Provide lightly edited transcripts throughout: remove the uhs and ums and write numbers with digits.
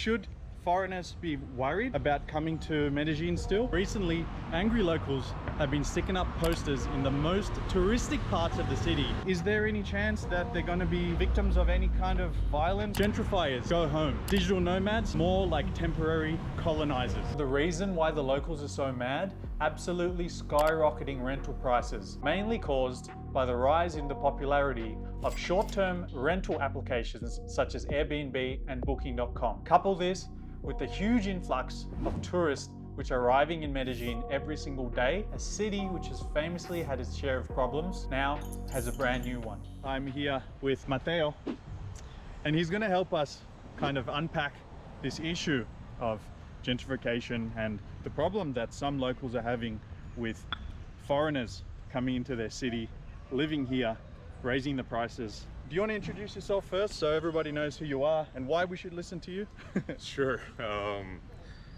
Should foreigners be worried about coming to Medellin still? Recently, angry locals have been sticking up posters in the most touristic parts of the city. Is there any chance that they're going to be victims of any kind of violence? Gentrifiers go home. Digital nomads, more like temporary colonizers. The reason why the locals are so mad? Absolutely skyrocketing rental prices, mainly caused by the rise in the popularity of short-term rental applications such as Airbnb and Booking.com. Couple this with the huge influx of tourists which are arriving in Medellin every single day, a city which has famously had its share of problems, now has a brand new one. I'm here with Mateo, and he's going to help us kind of unpack this issue of gentrification and the problem that some locals are having with foreigners coming into their city, living here, raising the prices. Do you want to introduce yourself first so everybody knows who you are and why we should listen to you? Sure.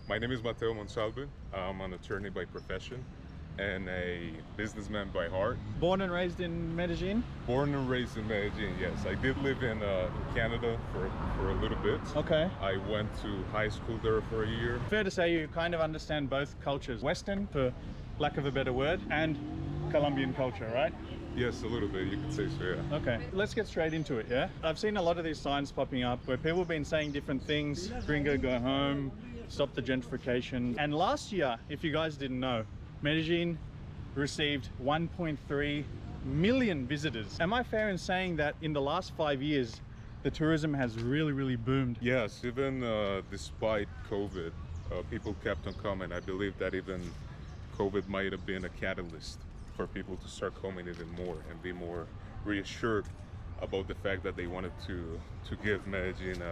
My name is Mateo Monsalve. I'm an attorney by profession and a businessman by heart. Born and raised in Medellin? Born and raised in Medellin, yes. I did live in Canada for a little bit. Okay. I went to high school there for a year. Fair to say you kind of understand both cultures, Western, for lack of a better word, and Colombian culture, right? Yes, a little bit, you could say so, yeah. Okay, let's get straight into it, yeah? I've seen a lot of these signs popping up where people have been saying different things. Gringo, go home, stop the gentrification. And last year, if you guys didn't know, Medellin received 1.3 million visitors. Am I fair in saying that in the last 5 years, the tourism has really boomed? Yes, even despite COVID, people kept on coming. I believe that even COVID might have been a catalyst for people to start coming even more and be more reassured about the fact that they wanted to give Medellin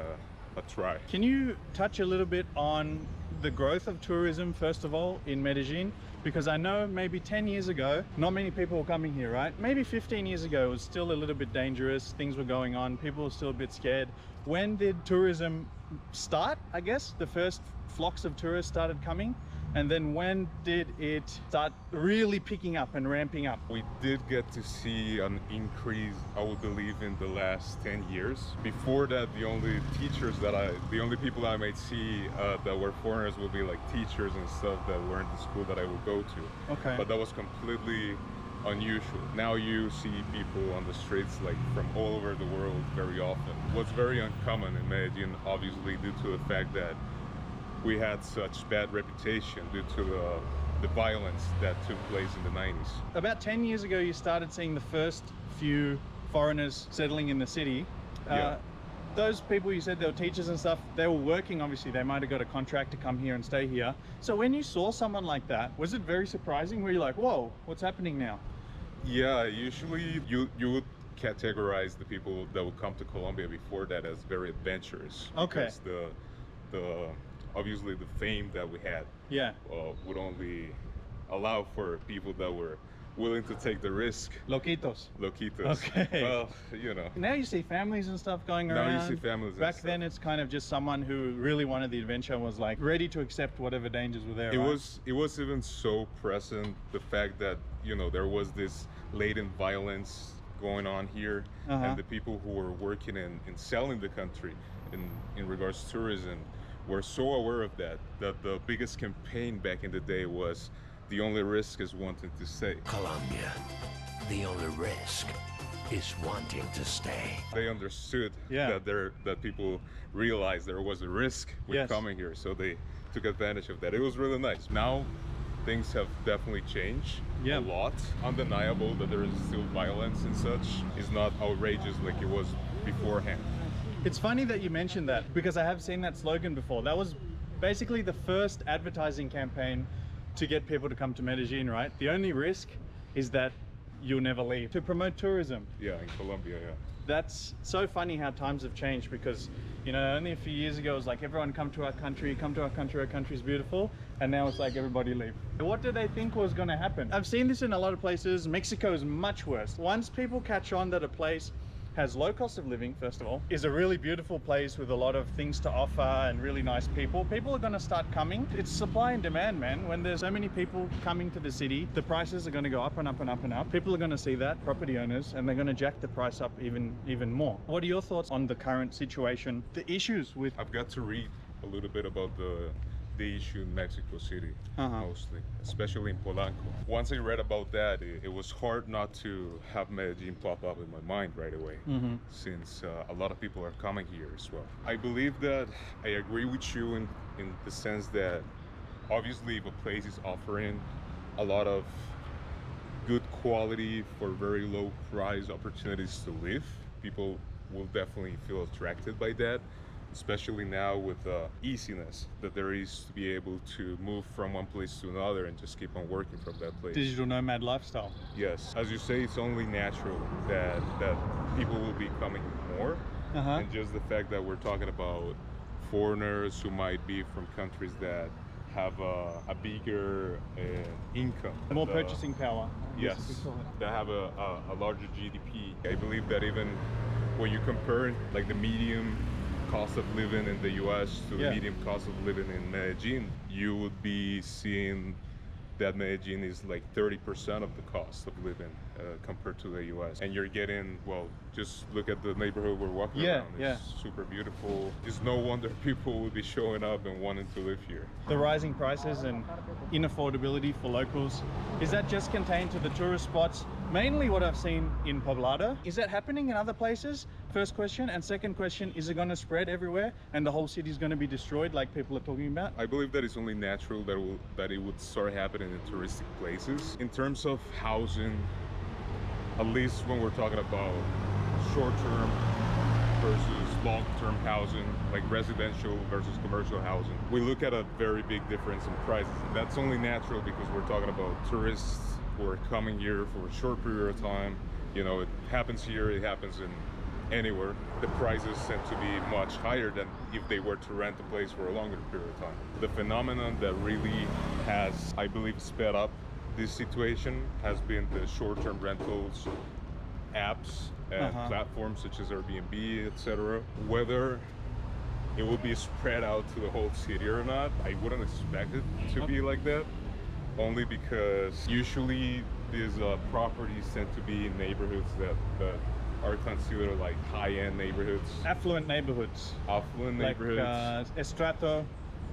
a try. Can you touch a little bit on the growth of tourism, first of all, in Medellin? Because I know maybe 10 years ago, not many people were coming here, right? Maybe 15 years ago, it was still a little bit dangerous. Things were going on. People were still a bit scared. When did tourism start, I guess? The first flocks of tourists started coming? And then when did it start really picking up and ramping up? We did get to see an increase, I would believe, in the last 10 years. Before that, the only people I might see that were foreigners would be like teachers and stuff that were in the school that I would go to. Okay. But that was completely unusual. Now you see people on the streets like from all over the world very often. What's very uncommon in Medellin, obviously due to the fact that we had such bad reputation due to the violence that took place in the 90s. About 10 years ago, you started seeing the first few foreigners settling in the city. Yeah. Those people, you said they were teachers and stuff, they were working, obviously, they might have got a contract to come here and stay here. So when you saw someone like that, was it very surprising? Were you like, whoa, what's happening now? Yeah, usually you would categorize the people that would come to Colombia before that as very adventurous. Okay. Because obviously the fame that we had would only allow for people that were willing to take the risk. Loquitos. Okay. Well, you know. Now you see families and stuff going around. Now you see families and Back stuff. then it's kind of just someone who really wanted the adventure and was like ready to accept whatever dangers were there. It was even so present, the fact that, you know, there was this latent violence going on here, and the people who were working in selling the country in regards to tourism were so aware of that the biggest campaign back in the day was the only risk is wanting to stay. Colombia, the only risk is wanting to stay. They understood that people realized there was a risk with coming here, so they took advantage of that. It was really nice. Now things have definitely changed a lot. Undeniable that there is still violence and such. It's not outrageous like it was beforehand. It's funny that you mentioned that, because I have seen that slogan before. That was basically the first advertising campaign to get people to come to Medellin, right? The only risk is that you'll never leave. To promote tourism. Yeah, in Colombia, yeah. That's so funny how times have changed, because, you know, only a few years ago it was like, everyone come to our country, our country's beautiful. And now it's like, everybody leave. What did they think was gonna happen? I've seen this in a lot of places. Mexico is much worse. Once people catch on that a place has low cost of living, first of all, is a really beautiful place with a lot of things to offer and really nice people are going to start coming. It's supply and demand, man. When there's so many people coming to the city, the prices are going to go up and up and up and up. People are going to see that, property owners, and they're going to jack the price up even more. What are your thoughts on the current situation, the issues with... I've got to read a little bit about the issue in Mexico City, mostly, especially in Polanco. Once I read about that, it was hard not to have Medellin pop up in my mind right away, since a lot of people are coming here as well. I believe that I agree with you in the sense that obviously if a place is offering a lot of good quality for very low price opportunities to live, people will definitely feel attracted by that, especially now with the easiness that there is to be able to move from one place to another and just keep on working from that place. Digital nomad lifestyle. Yes, as you say, it's only natural that people will be coming more, and just the fact that we're talking about foreigners who might be from countries that have a bigger income. More purchasing power. Yes, that have a larger GDP. I believe that even when you compare like the medium cost of living in the US to the medium cost of living in Medellin, you would be seeing that Medellin is like 30% of the cost of living compared to the US. And you're getting, well, just look at the neighborhood we're walking around. It's super beautiful. It's no wonder people will be showing up and wanting to live here. The rising prices and inaffordability for locals, is that just contained to the tourist spots? Mainly what I've seen in Poblado. Is that happening in other places? First question. And second question, is it going to spread everywhere and the whole city is going to be destroyed like people are talking about? I believe that it's only natural that it would start happening in touristic places. In terms of housing, at least when we're talking about short-term versus long-term housing, like residential versus commercial housing, we look at a very big difference in prices. That's only natural because we're talking about tourists who are coming here for a short period of time. You know, it happens here, it happens in anywhere. The prices tend to be much higher than if they were to rent a place for a longer period of time. The phenomenon that really has, I believe, sped up this situation has been the short-term rentals apps and platforms such as Airbnb, etc. Whether it will be spread out to the whole city or not, I wouldn't expect it to be like that, only because usually these properties tend to be in neighborhoods that are considered like high-end neighborhoods. Affluent neighborhoods. Affluent like, neighborhoods. Estrato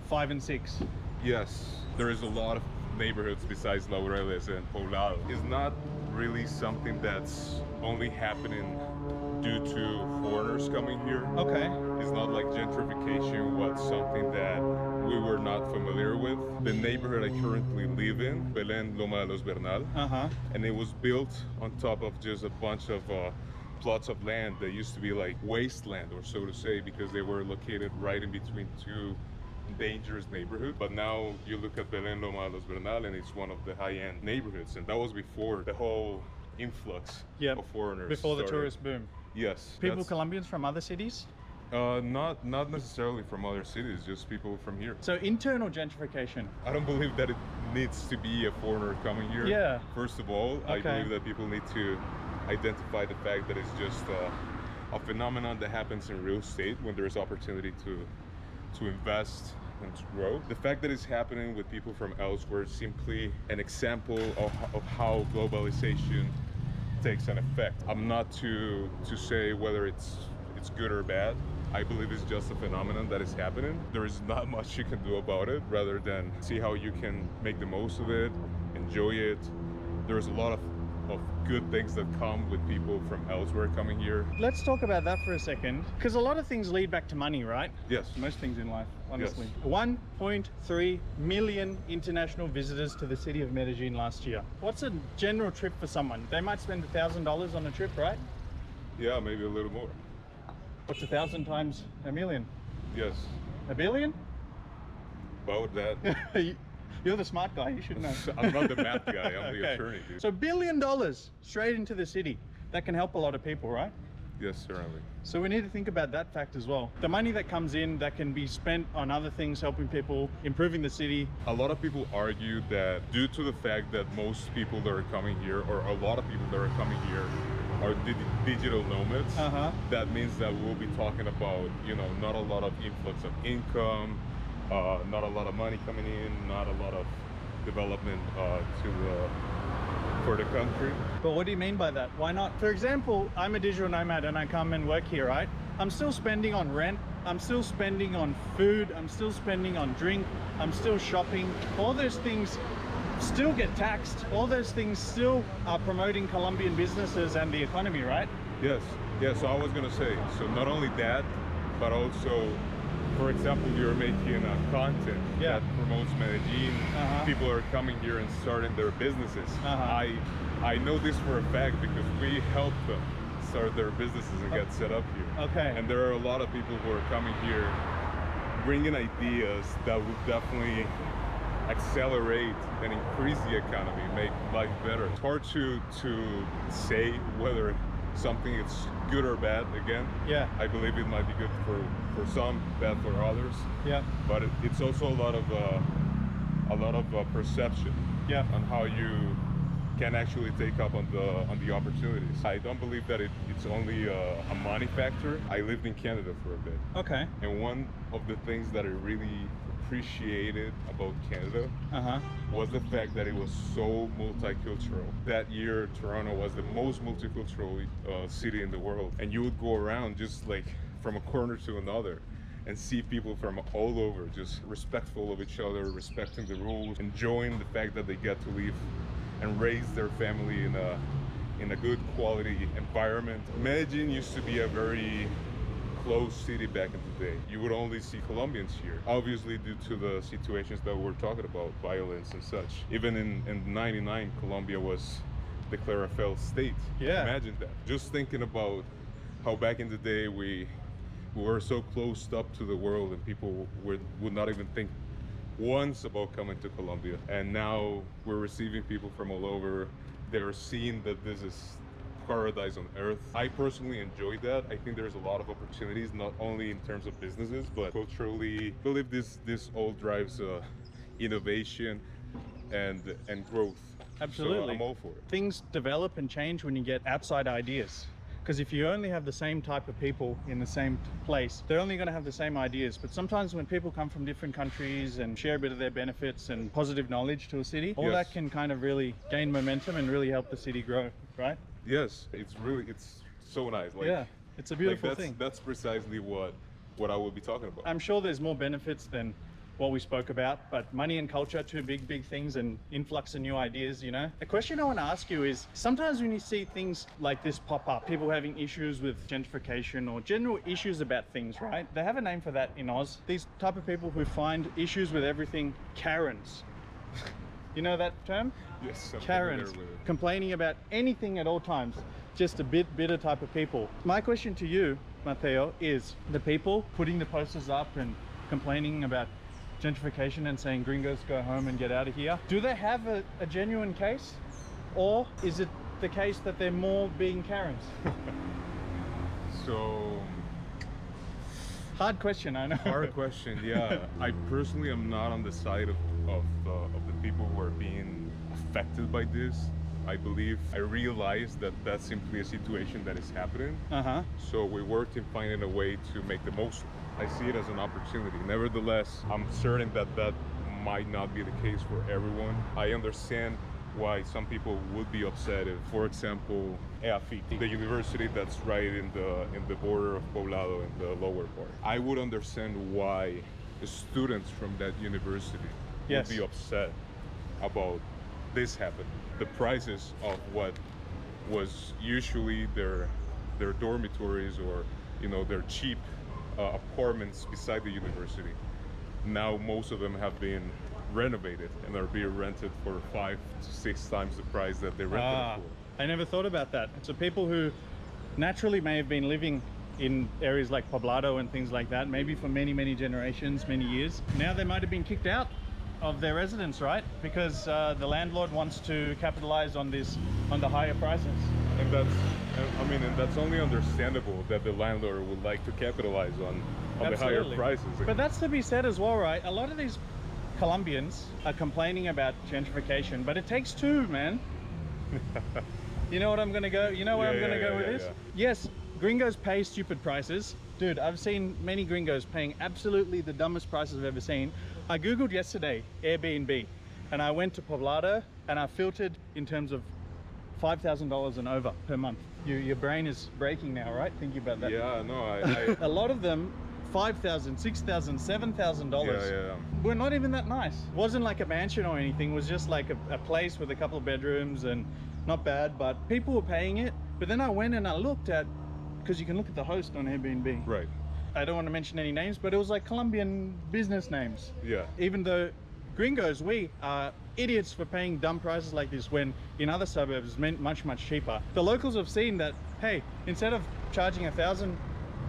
5 and 6. Yes, there is a lot of neighborhoods besides Laureles and Poblado. It's not really something that's only happening due to foreigners coming here. Okay. It's not like gentrification was something that we were not familiar with. The neighborhood I currently live in, Belén Loma de los Bernal, and it was built on top of just a bunch of plots of land that used to be like wasteland, or so to say, because they were located right in between two dangerous neighborhood. But now you look at Belén Loma de los Bernal and it's one of the high-end neighborhoods, and that was before the whole influx of foreigners before started. The tourist boom. Yes. People, Colombians from other cities? Not necessarily from other cities, just people from here. So internal gentrification. I don't believe that it needs to be a foreigner coming here. Yeah. First of all, I believe that people need to identify the fact that it's just a phenomenon that happens in real estate when there's opportunity to invest and to grow. The fact that it's happening with people from elsewhere is simply an example of how globalization takes an effect. I'm not to say whether it's good or bad. I believe it's just a phenomenon that is happening. There is not much you can do about it rather than see how you can make the most of it, enjoy it. There's a lot of good things that come with people from elsewhere coming here. Let's talk about that for a second, because a lot of things lead back to money, right? Yes. Most things in life, honestly. Yes. 1.3 million international visitors to the city of Medellin last year. What's a general trip for someone? They might spend $1,000 on a trip, right? Yeah, maybe a little more. What's 1,000 times a million? Yes. A billion? About that. You're the smart guy, you should know. I'm not the math guy, I'm the attorney, dude. So $1 billion straight into the city. That can help a lot of people, right? Yes, certainly. So we need to think about that fact as well. The money that comes in that can be spent on other things, helping people, improving the city. A lot of people argue that due to the fact that most people that are coming here, or a lot of people that are coming here, are digital nomads, that means that we'll be talking about, you know, not a lot of influx of income, not a lot of money coming in, not a lot of development for the country. But what do you mean by that? Why not? For example, I'm a digital nomad and I come and work here, right? I'm still spending on rent. I'm still spending on food, I'm still spending on drink, I'm still shopping. All those things still get taxed. All those things still are promoting Colombian businesses and the economy, right? Yes. Yeah, so I was gonna say, so not only that, but also, for example, you're making content that promotes Medellin. People are coming here and starting their businesses. I know this for a fact because we help them start their businesses and get set up here. Okay. And there are a lot of people who are coming here bringing ideas that would definitely accelerate and increase the economy, make life better. It's hard to say whether something is good or bad. Again, I believe it might be good for some, bad for others. But it's also a lot of perception on how you can actually take up on the opportunities. I don't believe that it's only a money factor. I lived in Canada for a bit. Okay. And one of the things that I really appreciated about Canada was the fact that it was so multicultural. That year, Toronto was the most multicultural city in the world, and you would go around just like from a corner to another and see people from all over, just respectful of each other, respecting the rules, enjoying the fact that they get to live and raise their family in a good quality environment. Medellin used to be a very closed city back in the day. You would only see Colombians here, obviously due to the situations that we're talking about, violence and such. Even in 99, Colombia was declared a failed state. Imagine that. Just thinking about how back in the day we were so closed up to the world and people would not even think once about coming to Colombia. And now we're receiving people from all over. They're seeing that this is paradise on earth. I personally enjoy that. I think there's a lot of opportunities, not only in terms of businesses, but culturally. I believe this all drives innovation and growth. Absolutely. So I'm all for it. Things develop and change when you get outside ideas. Because if you only have the same type of people in the same place, they're only going to have the same ideas. But sometimes when people come from different countries and share a bit of their benefits and positive knowledge to a city, all that can kind of really gain momentum and really help the city grow, right? Yes, it's so nice. Like, it's a beautiful thing. That's precisely what I will be talking about. I'm sure there's more benefits than what we spoke about, but money and culture, two big things, and influx of new ideas, you know. The question I want to ask you is, sometimes when you see things like this pop up, people having issues with gentrification or general issues about things, right? They have a name for that in Oz. These type of people who find issues with everything, Karens. You know that term? Yes, I'm Karens, familiar with it. complaining about anything at all times, just a bit bitter type of people. My question to you, Mateo, is the people putting the posters up and complaining about gentrification and saying gringos go home and get out of here, do they have a genuine case, or is it the case that they're more being Karens? So hard question, I know. Hard question. Yeah, I personally am not on the side of the people who are being affected by this. I realize that that's simply a situation that is happening. So we worked in finding a way to make the most of it. I see it as an opportunity. Nevertheless, I'm certain that might not be the case for everyone. I understand why some people would be upset if, for example, EAFIT, the university that's right in the border of Poblado in the lower part. I would understand why the students from that university would be upset about this happening. The prices of what was usually their dormitories or their cheap apartments beside the university. Now most of them have been renovated and are being rented for 5 to 6 times the price that they rented it for. I never thought about that. So people who naturally may have been living in areas like Poblado and things like that, maybe for many generations, many years, now they might have been kicked out of their residence, right? Because the landlord wants to capitalize on the higher prices. And that's only understandable that the landlord would like to capitalize on the higher prices. But that's to be said as well, right? A lot of these Colombians are complaining about gentrification, but it takes two, man. You know what I'm gonna go? You know where I'm gonna go with this? Yes, gringos pay stupid prices. Dude, I've seen many gringos paying absolutely the dumbest prices I've ever seen. I googled yesterday Airbnb, and I went to Poblado and I filtered in terms of $5,000 and over per month. Your brain is breaking now, right? Thinking about that. Yeah, no, A lot of them $5,000, $6,000, $7,000. Yeah. We're not even that nice. It wasn't like a mansion or anything. It was just like a place with a couple of bedrooms and not bad, but people were paying it. But then I went and I looked at, because you can look at the host on Airbnb. Right. I don't want to mention any names, but it was like Colombian business names. Yeah. Even though gringos, we are idiots for paying dumb prices like this when in other suburbs it's meant much cheaper. The locals have seen that, hey, instead of charging 1,000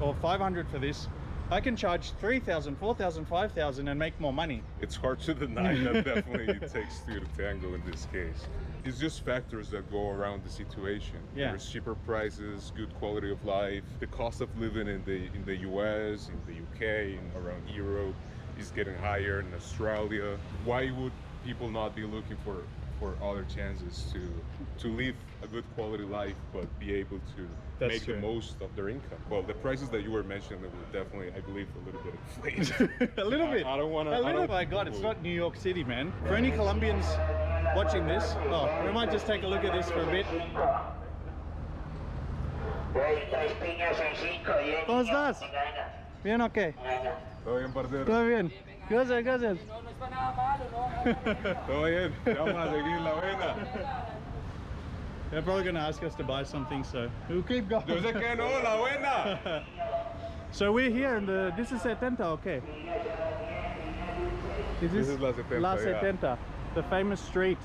or 500 for this, I can charge 3,000, 4,000, 5,000 and make more money. It's hard to deny that definitely it takes two to tango in this case. It's just factors that go around the situation. Yeah. There's cheaper prices, good quality of life. The cost of living in the US, in the UK, and around Europe is getting higher in Australia. Why would people not be looking for other chances to live a good quality life but be able to That's make true. the most of their income? Well, the prices that you were mentioning were definitely, I believe, a little bit inflated. A little bit. I don't want to. A little. My God, it's not New York City, man. For any Colombians watching this, oh, we might just take a look at this for a bit. ¿Cómo estás? Bien, okay. Todo bien, parcero. Todo bien. Gracias, gracias. Todo bien. Vamos a seguir la buena. They're probably going to ask us to buy something, so we'll keep going. Yo sé que no, la buena. So we're here in the, this is 70, okay. This is La 70, La yeah. 70, the famous street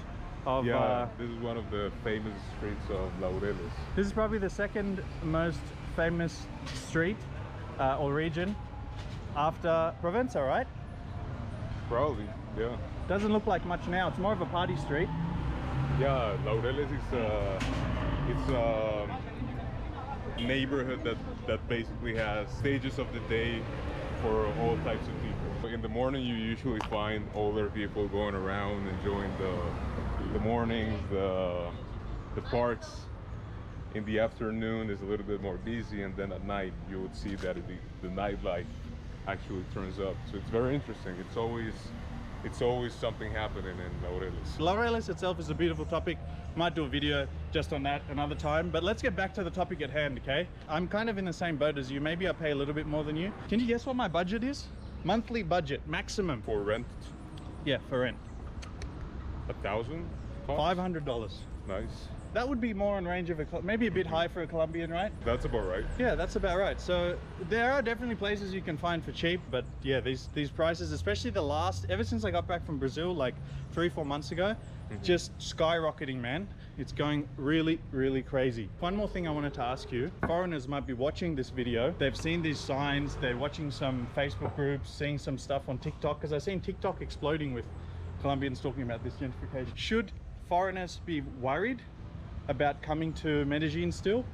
of, Yeah, this is one of the famous streets of Laureles. this is probably the second most famous street or region after Provenza, right? Probably, yeah. Doesn't look like much now, it's more of a party street. Yeah, Laureles is a neighborhood that basically has stages of the day for all types of people. In the morning, you usually find older people going around enjoying the mornings, the parks. In the afternoon, is a little bit more busy, and then at night, you would see that the nightlife actually turns up. So it's very interesting. It's always something happening in Laureles. Laureles itself is a beautiful topic. Might do a video just on that another time, but let's get back to the topic at hand, okay? I'm kind of in the same boat as you. Maybe I pay a little bit more than you. Can you guess what my budget is? Monthly budget, maximum. For rent, Yeah, for rent. 1,000? $500. Nice. That would be more in range of maybe a bit high for a Colombian, right? That's about right. Yeah, that's about right. So there are definitely places you can find for cheap, but yeah, these prices, especially ever since I got back from Brazil like 3-4 months ago, just skyrocketing, man. It's going really crazy. One more thing I wanted to ask you. Foreigners might be watching this video. They've seen these signs, they're watching some Facebook groups, seeing some stuff on TikTok, because I've seen TikTok exploding with Colombians talking about this gentrification. Should foreigners be worried about coming to Medellin still?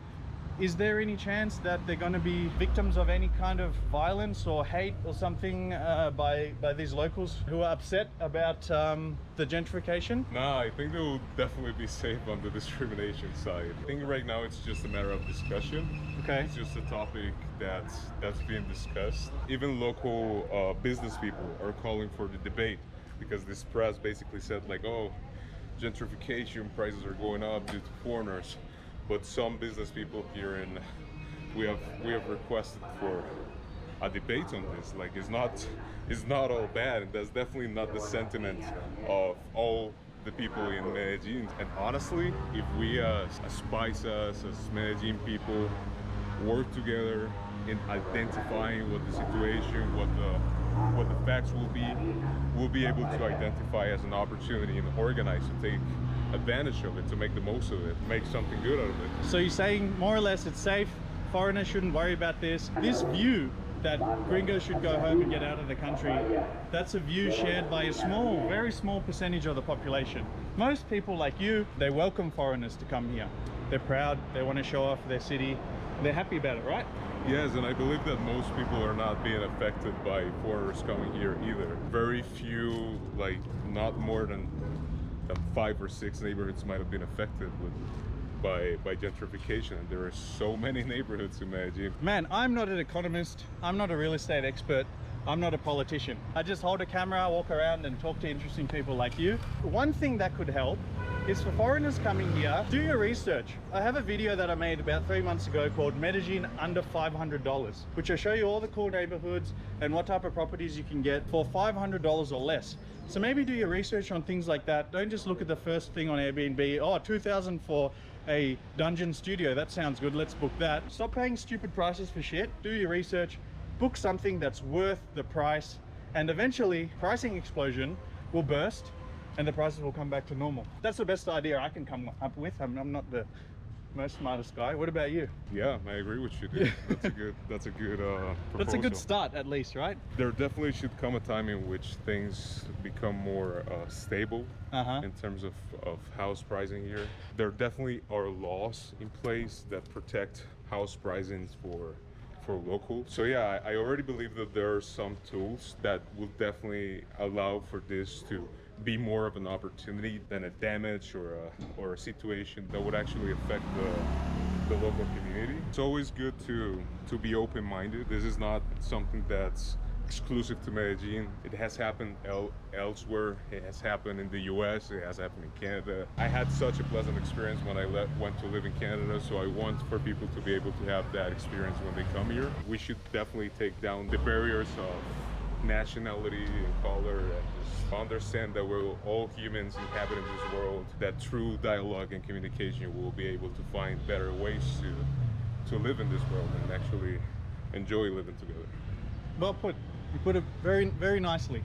Is there any chance that they're going to be victims of any kind of violence or hate or something by these locals who are upset about the gentrification? No, I think they will definitely be safe on the discrimination side. I think right now it's just a matter of discussion. Okay. It's just a topic that's being discussed. Even local business people are calling for the debate, because this press basically said like, oh, gentrification, prices are going up due to foreigners. But some business people here we have requested for a debate on this. Like, it's not all bad, and that's definitely not the sentiment of all the people in Medellin. And honestly, if we as paisas, as Medellin people, work together in identifying what the situation, what the facts will be, we'll be able to identify as an opportunity and organize to take advantage of it, to make the most of it, make something good out of it. So you're saying more or less it's safe, foreigners shouldn't worry about this. This view that gringos should go home and get out of the country, that's a view shared by a very small percentage of the population. Most people like you, they welcome foreigners to come here. They're proud, they want to show off their city, they're happy about it, right? Yes, and I believe that most people are not being affected by foreigners coming here either. Very few, like not more than 5 or 6 neighborhoods might have been affected by gentrification. There are so many neighborhoods in Medellin. Man, I'm not an economist, I'm not a real estate expert, I'm not a politician. I just hold a camera, walk around and talk to interesting people like you. One thing that could help is for foreigners coming here, do your research. I have a video that I made about 3 months ago called Medellin under $500, which I show you all the cool neighborhoods and what type of properties you can get for $500 or less. So maybe do your research on things like that. Don't just look at the first thing on Airbnb. Oh, 2,000 for a dungeon studio. That sounds good. Let's book that. Stop paying stupid prices for shit. Do your research. Book something that's worth the price, and eventually pricing explosion will burst and the prices will come back to normal. That's the best idea I can come up with. I'm not the most smartest guy. What about you? Yeah, I agree with you, dude. That's a good proposal. That's a good start, at least, right? There definitely should come a time in which things become more stable in terms of house pricing here. There definitely are laws in place that protect house pricings for local. So yeah, I already believe that there are some tools that will definitely allow for this to be more of an opportunity than a damage or a situation that would actually affect the local community. It's always good to be open-minded. This is not something that's exclusive to Medellin. It has happened elsewhere. It has happened in the US. It has happened in Canada. I had such a pleasant experience when I went to live in Canada, so I want for people to be able to have that experience when they come here. We should definitely take down the barriers of nationality and color and just understand that we're all humans inhabiting this world, that through dialogue and communication we'll be able to find better ways to live in this world and actually enjoy living together. Well put. You put it very, very nicely.